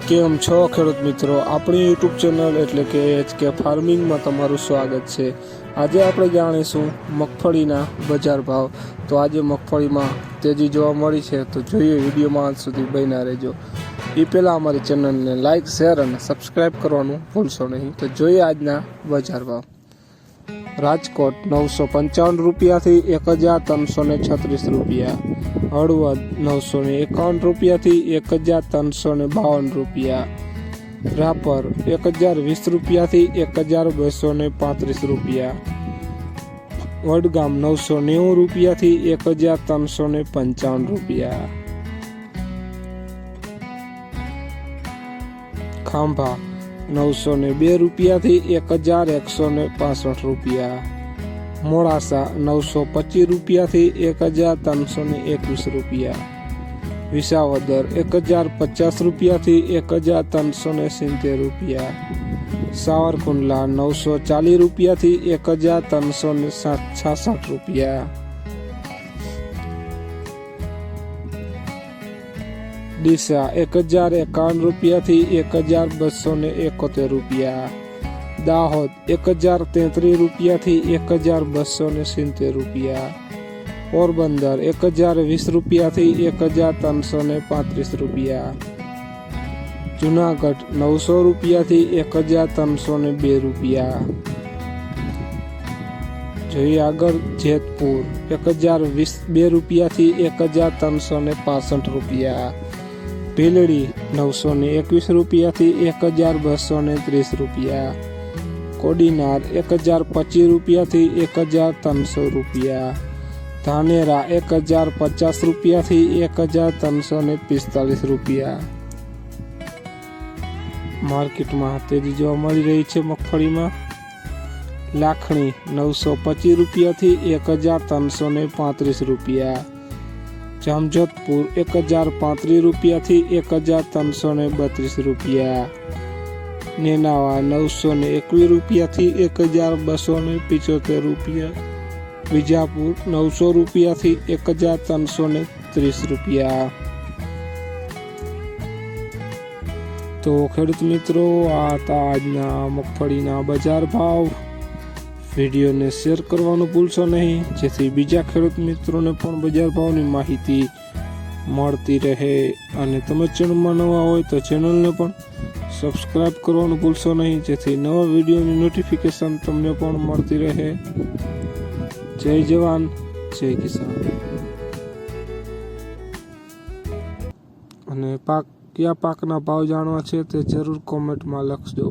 કેમ છો ખેડૂત મિત્રો, આપણી યુટ્યુબ ચેનલ એટલે કે HK ફાર્મિંગમાં તમારું સ્વાગત છે। આજે આપણે જાણીશું મગફળીના બજાર ભાવ। તો આજે મગફળીમાં તેજી જોવા મળી છે, તો જોઈએ વિડીયોમાં અંત સુધી બન્યા રહેજો। એ પહેલાં અમારી ચેનલને લાઇક, શેર અને સબસ્ક્રાઈબ કરવાનું ભૂલશો નહીં। તો જોઈએ આજના બજાર ભાવ। રાજકોટ 955 રૂપિયાથી 1336 રૂપિયા, હળવદ 951 રૂપિયાથી 1352 રૂપિયા, રાપર 1020 રૂપિયાથી 1235 રૂપિયા, વડગામ 990 રૂપિયાથી 1355 રૂપિયા, ખાંભા 902 રૂપિયાથી 1165 રૂપિયા, મોડાસા 925 રૂપિયાથી 1321 રૂપિયા, વિસાવદર 1050 રૂપિયાથી 1370 રૂપિયા, સાવરકુંડલા 940 રૂપિયાથી 1366 રૂપિયા, ડીસા 1051 રૂપિયાથી 1271 રૂપિયા, દાહોદ 1033 રૂપિયાથી 1270 રૂપિયા, પોરબંદર 1020 રૂપિયાથી 1335 રૂપિયા, જુનાગઢ 900 રૂપિયાથી 1302 રૂપિયા। જોઈએ આગળ જેતપુર 1022 રૂપિયાથી 1365 રૂપિયા, ભીલડી 921 રૂપિયાથી 1230 રૂપિયા, કોડીનાર 1025 રૂપિયાથી 1300 રૂપિયા, ધાનેરા 1050 રૂપિયાથી 1345 રૂપિયા। માર્કેટમાં તેજી જોવા મળી રહી છે મગફળીમાં। લાખણી 925 રૂપિયાથી 1335 રૂપિયા, જામજોધપુર 1035 રૂપિયાથી 1332 રૂપિયા, નેનાવા 921 રૂપિયાથી 1275 રૂપિયા, વિજાપુર 900 રૂપિયાથી 1330 રૂપિયા। તો ખેડૂત મિત્રો, આ હતા આજના મગફળીના બજાર ભાવ। વિડીયોને શેર કરવાનું ભૂલશો નહીં, જેથી બીજા ખેડૂત મિત્રોને પણ બજાર ભાવની માહિતી મળતી રહે। અને તમે ચેનલમાં નવા હોય તો ચેનલને પણ સબસ્ક્રાઈબ કરવાનું ભૂલશો નહીં, જેથી નવા વિડીયોની નોટિફિકેશન તમને પણ મળતી રહે। જય જવાન, જય કિસાન। અને કયા પાકના ભાવ જાણવા છે તે જરૂર કોમેન્ટમાં લખજો।